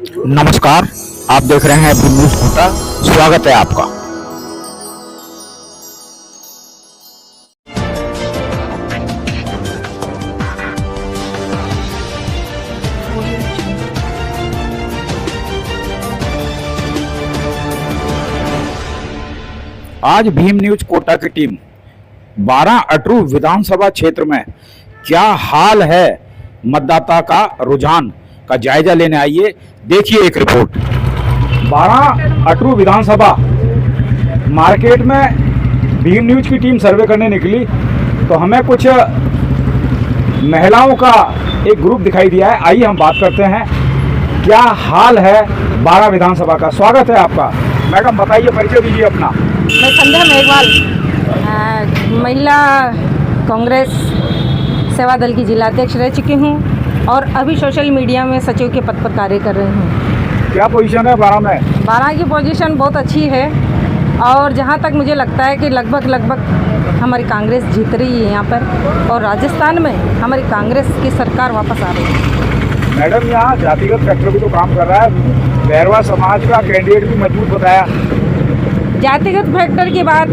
नमस्कार, आप देख रहे हैं एबी न्यूज कोटा। स्वागत है आपका। आज भीम न्यूज कोटा की टीम 12 अटरू विधानसभा क्षेत्र में क्या हाल है, मतदाता का रुझान का जायजा लेने आई है। देखिए एक रिपोर्ट। 12 अटरू विधानसभा मार्केट में भीम न्यूज की टीम सर्वे करने निकली तो हमें कुछ महिलाओं का एक ग्रुप दिखाई दिया है। आइए हम बात करते हैं क्या हाल है 12 विधानसभा का। स्वागत है आपका। मैडम बताइए, परिचय दीजिए अपना। मैं संध्या मेघवाल, महिला कांग्रेस सेवा दल की जिलाध्यक्ष रह चुकी हूँ और अभी सोशल मीडिया में सचिव के पद पर कार्य कर रही हूँ। क्या पोजीशन है 12 में? 12 की पोजीशन बहुत अच्छी है और जहाँ तक मुझे लगता है कि लगभग हमारी कांग्रेस जीत रही है यहाँ पर, और राजस्थान में हमारी कांग्रेस की सरकार वापस आ रही है। मैडम, यहाँ जातिगत फैक्टर भी तो काम कर रहा है। बैरवा समाज का कैंडिडेट भी मजबूत बताया। जातिगत फैक्टर की बात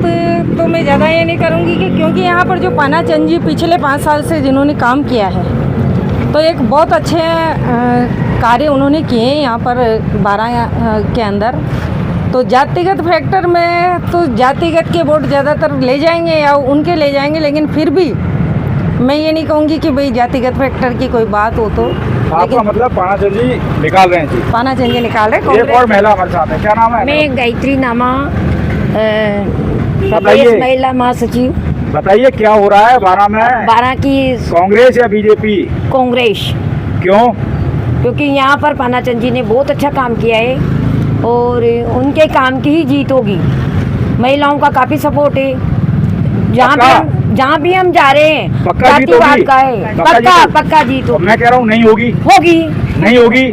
तो मैं ज़्यादा ये नहीं करूँगी कि क्योंकि यहाँ पर जो पानाचंद जी पिछले 5 साल से जिन्होंने काम किया है तो एक बहुत अच्छे कार्य उन्होंने किए हैं यहाँ पर 12 के अंदर। तो जातिगत फैक्टर में तो जातिगत के वोट ज़्यादातर ले जाएंगे या उनके ले जाएंगे, लेकिन फिर भी मैं ये नहीं कहूँगी कि भाई जातिगत फैक्टर की कोई बात हो तो। आपका मतलब पानाचंद जी निकाल रहे हैं जी? पानाचंद जी निकाल रहे हैं। एक और महिला हमारे साथ है, क्या नाम है? मैं गायत्री नामा, प्रदेश महिला महासचिव। बताइए क्या हो रहा है 12 में? 12 की कांग्रेस या बीजेपी? कांग्रेस। क्यों? क्योंकि यहाँ पर पानाचंद जी ने बहुत अच्छा काम किया है और उनके काम की ही जीत होगी। महिलाओं का काफी सपोर्ट है। जहाँ भी हम जा रहे हैं जातिवाद का है। पक्का जीत होगी। मैं कह रहा हूँ नहीं होगी। होगी। नहीं होगी?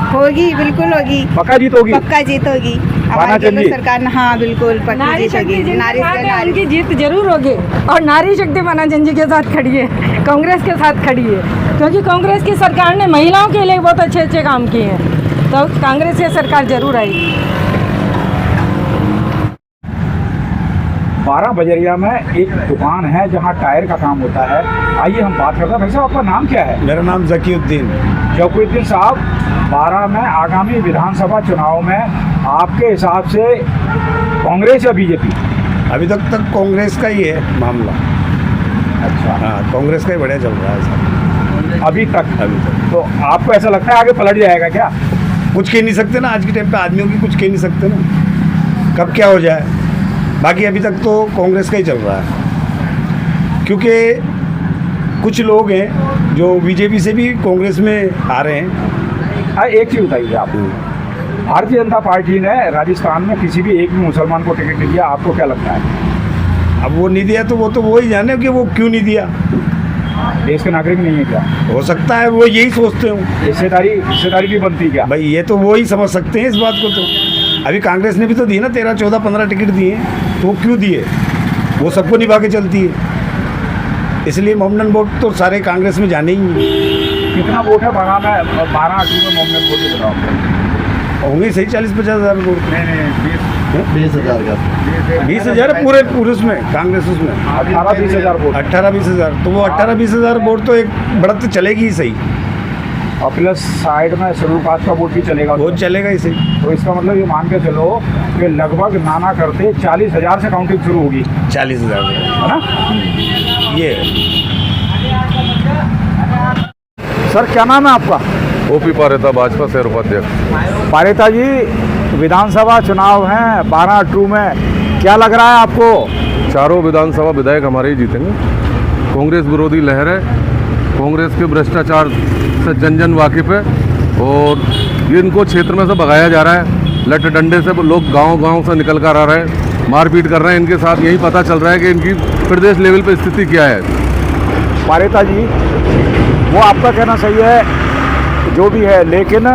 होगी, बिल्कुल होगी। पक्का जीत होगी। पक्का जीत होगी हमारी सरकार। हाँ बिल्कुल पक्की जीत होगी। नारी की जीत जरूर होगी और नारी शक्ति पानाचंद जी के साथ खड़ी है, कांग्रेस के साथ खड़ी है, क्योंकि कांग्रेस की सरकार ने महिलाओं के लिए बहुत अच्छे काम किए हैं। तो कांग्रेस की सरकार जरूर आएगी। 12 बजरिया में एक दुकान है जहां टायर का काम होता है। आइए हम बात करते हैं। भाई साहब, आपका नाम क्या है? मेरा नाम जकीउद्दीन साहब, 12 में आगामी विधानसभा चुनाव में आपके हिसाब से कांग्रेस या बीजेपी? अभी तक कांग्रेस का ही है मामला। अच्छा। हाँ, कांग्रेस का ही बढ़िया चल रहा है सर अभी तक। तो आपको ऐसा लगता है आगे पलट जाएगा क्या? कुछ कह नहीं सकते ना, आज के टाइम पे आदमियों की कुछ कह नहीं सकते ना, कब क्या हो जाए। बाकी अभी तक तो कांग्रेस का ही चल रहा है, क्योंकि कुछ लोग हैं जो बीजेपी से भी कांग्रेस में आ रहे हैं। एक चीज़ बताइए आप, भारतीय जनता पार्टी ने राजस्थान में किसी भी एक भी मुसलमान को टिकट नहीं दिया, आपको क्या लगता है? अब वो नहीं दिया तो वो ही जाने कि वो क्यों नहीं दिया। देश के नागरिक नहीं है क्या? हो सकता है वो यही सोचते हो। हिस्सेदारी भी बनती क्या? भाई ये तो वो ही समझ सकते हैं इस बात को। तो अभी कांग्रेस ने भी तो दी ना 13, 14, 15 टिकट दिए, तो वो क्यों दिए? वो सबको निभा के चलती है, इसलिए मोमडन वोट तो सारे कांग्रेस में जाने ही हैं। कितना वोट है 12 में? 12 अटरू में मोमडन वोट के बताओ। होंगे सही 40-50 हज़ार वोट। नहीं 20,000 का 20,000 पूरे उसमें कांग्रेस उसमें 18-20 हज़ार वोट। 18-20 हज़ार, तो वो 18-20 हज़ार वोट तो एक बढ़त तो चलेगी ही सही। और प्लस साइड में शेड्यूल कास्ट का वोट भी चलेगा। वोट चलेगा ही सही। तो इसका मतलब ये मान के चलो कि लगभग नाना करते 40,000 से काउंटिंग शुरू होगी। 40,000 है ना? ये सर, क्या नाम है आपका? ओपी पारेता, भाजपा शहर उपाध्यक्ष। पारेता जी, विधानसभा चुनाव हैं 12 अटरू में, क्या लग रहा है आपको? चारों विधानसभा विधायक हमारे ही जीतेंगे। कांग्रेस विरोधी लहर है, कांग्रेस के भ्रष्टाचार से जन वाकिफ है और ये इनको क्षेत्र में से भगाया जा रहा है। लठ डंडे से लोग गांव से निकल कर आ रहे हैं, मारपीट कर रहे हैं इनके साथ। यही पता चल रहा है कि इनकी प्रदेश लेवल पर स्थिति क्या है। पारेता जी, वो आपका कहना सही है जो भी है, लेकिन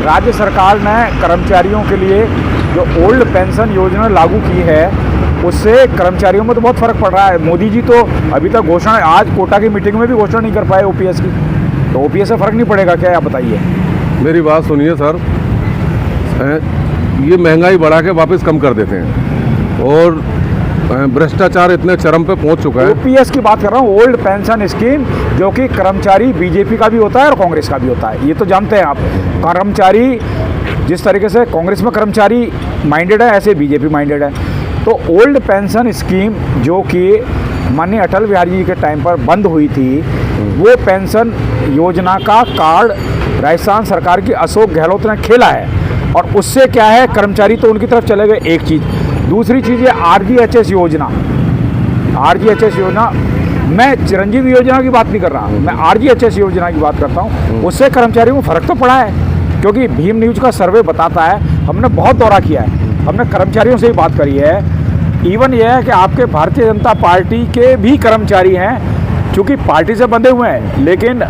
राज्य सरकार ने कर्मचारियों के लिए जो ओल्ड पेंशन योजना लागू की है उससे कर्मचारियों में तो बहुत फ़र्क पड़ रहा है। मोदी जी तो अभी तक घोषणा, आज कोटा की मीटिंग में भी घोषणा नहीं कर पाए ओपीएस की, तो ओपीएस से फ़र्क नहीं पड़ेगा क्या, आप बताइए। मेरी बात सुनिए सर, ये महंगाई बढ़ा के वापस कम कर देते हैं और भ्रष्टाचार इतने चरम पे पहुंच चुका है। ओपीएस की बात कर रहा हूँ, ओल्ड पेंशन स्कीम, जो कि कर्मचारी बीजेपी का भी होता है और कांग्रेस का भी होता है, ये तो जानते हैं आप। कर्मचारी जिस तरीके से कांग्रेस में कर्मचारी माइंडेड है, ऐसे बीजेपी माइंडेड है। तो ओल्ड पेंशन स्कीम जो कि माननीय अटल बिहारी जी के टाइम पर बंद हुई थी, वो पेंशन योजना का कार्ड राजस्थान सरकार की अशोक गहलोत ने खेला है और उससे क्या है, कर्मचारी तो उनकी तरफ चले गए, एक चीज़। दूसरी चीज़ है आरजीएचएस योजना। आरजीएचएस योजना, मैं चिरंजीवी योजना की बात नहीं कर रहा, मैं आरजीएचएस योजना की बात करता हूँ। उससे कर्मचारियों को फ़र्क तो पड़ा है, क्योंकि भीम न्यूज़ का सर्वे बताता है, हमने बहुत दौरा किया है, हमने कर्मचारियों से ही बात करी है। इवन यह है कि आपके भारतीय जनता पार्टी के भी कर्मचारी हैं, चूँकि पार्टी से बंधे हुए हैं, लेकिन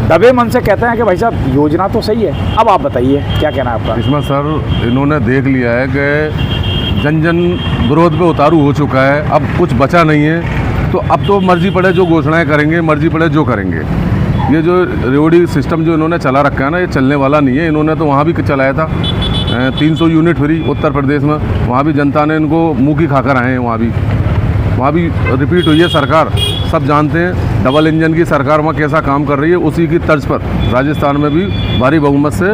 दबे मन से कहते हैं कि भाई साहब योजना तो सही है। अब आप बताइए क्या कहना है आपका इसमें? सर इन्होंने देख लिया है कि जन जन विरोध पे उतारू हो चुका है, अब कुछ बचा नहीं है, तो अब तो मर्जी पड़े जो घोषणाएं करेंगे, मर्जी पड़े जो करेंगे। ये जो रेवड़ी सिस्टम जो इन्होंने चला रखा है ना, ये चलने वाला नहीं है। इन्होंने तो वहाँ भी चलाया था 300 यूनिट फ्री उत्तर प्रदेश में, वहाँ भी जनता ने इनको मुँह की खाकर आए हैं। वहाँ भी रिपीट हुई है सरकार, सब जानते हैं। डबल इंजन की सरकार वहाँ कैसा काम कर रही है, उसी की तर्ज पर राजस्थान में भी भारी बहुमत से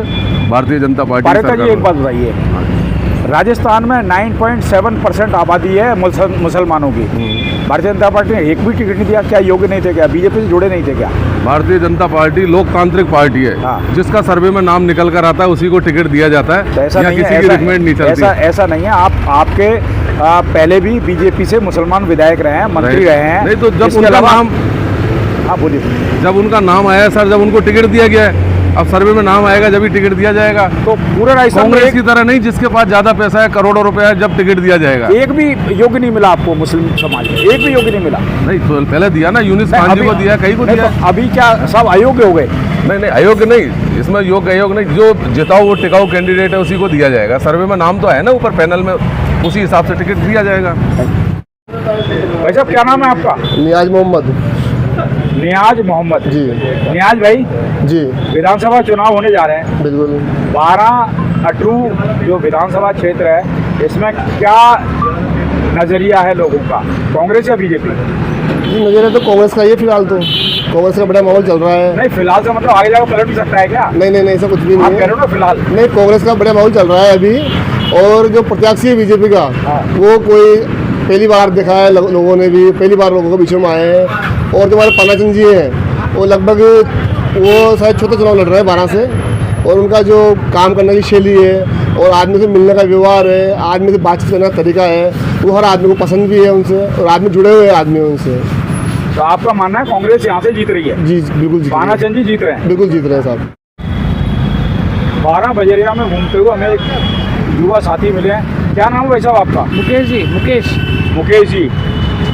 भारतीय जनता पार्टी की सरकार। एक बात बताइए, राजस्थान में 9.7% आबादी है मुसलमानों की, भारतीय जनता पार्टी ने एक भी टिकट नहीं दिया। क्या योग्य नहीं थे क्या, बीजेपी से जुड़े नहीं थे क्या? भारतीय जनता पार्टी लोकतांत्रिक पार्टी है। हाँ। जिसका सर्वे में नाम निकल कर आता है उसी को टिकट दिया जाता है, तो ऐसा नहीं किसी है, की रिकमेंड नहीं चलती। ऐसा नहीं है। आपके पहले भी बीजेपी से मुसलमान विधायक रहे हैं, मंत्री रहे हैं। नहीं तो जब उनका नाम, हाँ बोलिए, जब उनका नाम आया सर, जब उनको टिकट दिया गया है, अब सर्वे में नाम आएगा जब ही टिकट दिया जाएगा। तो पूरे राजस्थान कांग्रेस की तरह नहीं जिसके पास ज्यादा पैसा है, करोड़ों रुपया है, जब टिकट दिया जाएगा। एक भी योग्य नहीं मिला आपको मुस्लिम समाज में, एक भी योग्य नहीं मिला। नहीं तो पहले दिया ना, यूनिस खान जी को दिया, कई को दिया। तो अभी क्या सब अयोग्य हो गए? नहीं अयोग्य नहीं, इसमें योग्य अयोग्य नहीं, जो जिताओ वो टिकाऊ कैंडिडेट है उसी को दिया जाएगा। सर्वे में नाम तो है ना ऊपर पैनल में, उसी हिसाब से टिकट दिया जाएगा। भाई साहब क्या नाम है आपका? नियाज मोहम्मद। नियाज मोहम्मद जी। नियाज भाई जी विधानसभा चुनाव होने जा रहे हैं, बिल्कुल। 12 अटरू जो विधानसभा क्षेत्र है, इसमें क्या नजरिया है लोगों का, कांग्रेस या बीजेपी? जी नजरिया तो कांग्रेस का ही है फिलहाल, तो कांग्रेस का बड़ा माहौल चल रहा है। नहीं फिलहाल से मतलब आगे जाकर पलट भी सकता है क्या? नहीं ऐसा कुछ भी आप नहीं कह है। रहे हो ना फिलहाल? नहीं, कांग्रेस का बड़ा माहौल चल रहा है अभी। और जो प्रत्याशी है बीजेपी का, वो कोई पहली बार देखा है लोगों ने भी, पहली बार लोगों के बीच में आए हैं। और जो हमारे पानाचंद जी हैं, वो लगभग वो शायद छोटा चुनाव लड़ रहे हैं 12 से, और उनका जो काम करने की शैली है और आदमी से मिलने का व्यवहार है, आदमी से बातचीत करने का तरीका है, वो हर आदमी को पसंद भी है उनसे, और आदमी जुड़े हुए हैं आदमी उनसे। तो आपका मानना है कांग्रेस यहाँ से जीत रही है? जी बिल्कुल जीत रहे हैं। पानाचंद जी जीत रहे हैं? बिल्कुल जीत रहे हैं साहब। 12 बजरिया में घूमते हुए हमें एक युवा साथी मिले हैं। क्या नाम है भाई साहब आपका? मुकेश जी। मुकेश जी,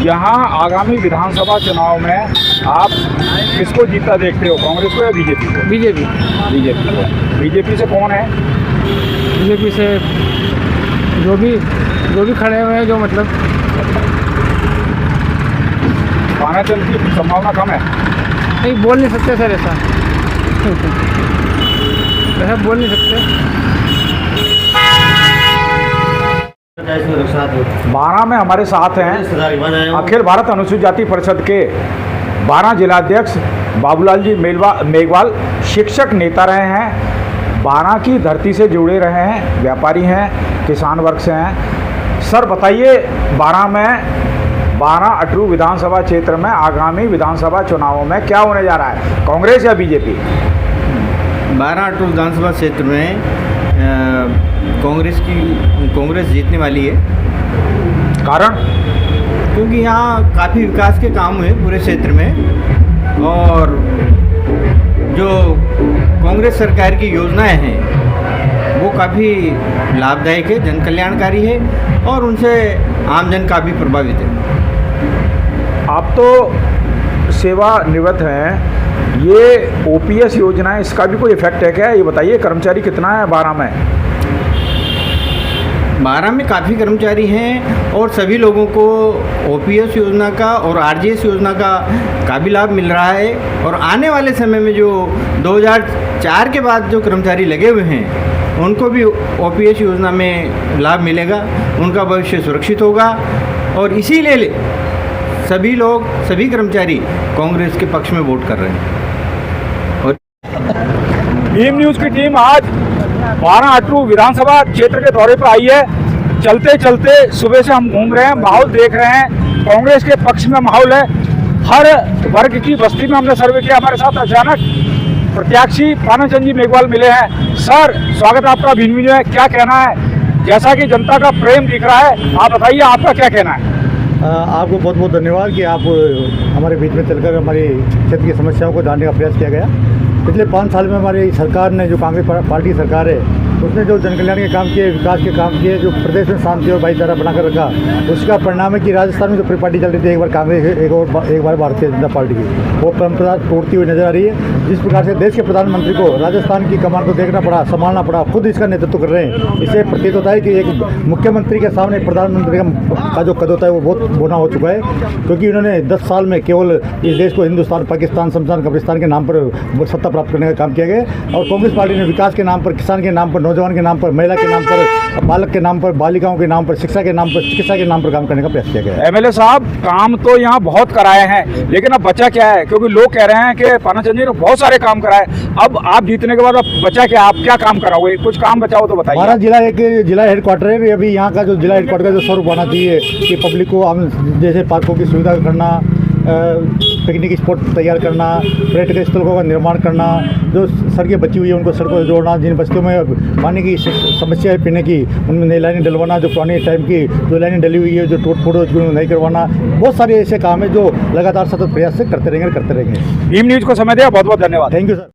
यहाँ आगामी विधानसभा चुनाव में आप किसको जीतता देखते हो, कांग्रेस को या बीजेपी को? बीजेपी। बीजेपी को। बीजेपी से कौन है? बीजेपी से जो भी खड़े हुए हैं, जो मतलब पानाचंद की संभावना कम है? नहीं बोल नहीं सकते सर, ऐसा बोल नहीं सकते। 12 में हमारे साथ हैं अखिल भारत अनुसूचित जाति परिषद के 12 जिलाध्यक्ष बाबूलाल जी मेघवाल, शिक्षक नेता रहे हैं, 12 की धरती से जुड़े रहे हैं, व्यापारी हैं, किसान वर्ग से हैं। सर बताइए, 12 अटरू विधानसभा क्षेत्र में आगामी विधानसभा चुनावों में क्या होने जा रहा है, कांग्रेस या बीजेपी? 12 अटरू विधानसभा क्षेत्र में कांग्रेस जीतने वाली है। कारण? क्योंकि यहाँ काफ़ी विकास के काम हुए पूरे क्षेत्र में, और जो कांग्रेस सरकार की योजनाएं हैं वो काफ़ी लाभदायक है, जन कल्याणकारी है, और उनसे आमजन काफ़ी प्रभावित है। आप तो सेवानिवृत्त हैं, ये ओपीएस योजना है, इसका भी कोई इफेक्ट है क्या, ये बताइए? कर्मचारी कितना है 12 में? 12 में काफ़ी कर्मचारी हैं, और सभी लोगों को ओपीएस योजना का और आरजीएस योजना का काफ़ी लाभ मिल रहा है। और आने वाले समय में जो 2004 के बाद जो कर्मचारी लगे हुए हैं उनको भी OPS योजना में लाभ मिलेगा, उनका भविष्य सुरक्षित होगा। और इसीलिए सभी लोग, सभी कर्मचारी कांग्रेस के पक्ष में वोट कर रहे हैं। और भीम न्यूज की टीम आज 12 अटरू विधानसभा क्षेत्र के दौरे पर आई है। चलते चलते सुबह से हम घूम रहे हैं, माहौल देख रहे हैं, कांग्रेस के पक्ष में माहौल है। हर वर्ग की बस्ती में हमने सर्वे किया। हमारे साथ अचानक प्रत्याशी पानाचंद जी मेघवाल मिले हैं। सर, स्वागत है आपका भीम न्यूज में। क्या कहना है, जैसा कि जनता का प्रेम दिख रहा है, आप बताइए आपका क्या कहना है। आपको बहुत बहुत धन्यवाद कि आप हमारे बीच में चलकर हमारे क्षेत्र की समस्याओं को जानने का प्रयास किया गया। पिछले 5 साल में हमारी सरकार ने, जो कांग्रेस पार्टी सरकार है, उसने जो जनकल्याण के काम किए, विकास के काम किए, जो प्रदेश में शांति और भाईचारा बनाकर रखा, उसका परिणाम है कि राजस्थान में जो पार्टी चल रही थी, एक बार कांग्रेस, एक बार भारतीय जनता पार्टी की, वो परंपरा तोड़ती हुई नजर आ रही है। जिस प्रकार से देश के प्रधानमंत्री को राजस्थान की कमान को देखना पड़ा, संभालना पड़ा, खुद इसका नेतृत्व कर रहे हैं, इससे प्रतीत होता है कि एक मुख्यमंत्री के सामने प्रधानमंत्री का जो कद होता है वो बहुत बोना हो चुका है। क्योंकि उन्होंने 10 साल में केवल इस देश को हिंदुस्तान, पाकिस्तान, शमशान, कब्रिस्तान के नाम पर सत्ता प्राप्त करने का काम किया गया। और कांग्रेस पार्टी ने विकास के नाम पर, किसान के नाम पर, नौजवान के नाम पर, महिला के नाम पर, बालक के नाम पर, बालिकाओं के नाम पर, शिक्षा के नाम पर, चिकित्सा के नाम पर काम करने का प्रयास किया गया है। MLA साहब, काम तो यहाँ बहुत कराए हैं, लेकिन अब बचा क्या है? क्योंकि लोग कह रहे हैं कि पानाचंद जी ने बहुत सारे काम कराए, अब आप जीतने के बाद अब बचा क्या? आप क्या काम कराओगे? कुछ काम बचाओ तो बताइए। हमारा जिला एक जिला हेडक्वार्टर है। अभी यहाँ का जो जिला हेडक्वार्टर का जो स्वरूप आना चाहिए कि पब्लिक को हम जैसे पार्कों की सुविधा करना, पिकनिक स्पॉट तैयार करना, पर्यटक स्थलों का निर्माण करना, जो सड़कें बची हुई है उनको सड़कों से जोड़ना, जिन बस्तियों में पानी की समस्या है पीने की, उनमें नई लाइनें डलवाना, जो पुरानी टाइम की जो लाइनें डली हुई है, जो टूट फूट हो चुकी है नहीं करवाना, बहुत सारे ऐसे काम है जो लगातार सतत प्रयास से करते रहेंगे। भीम न्यूज को समय दिया, बहुत बहुत धन्यवाद। Thank you sir.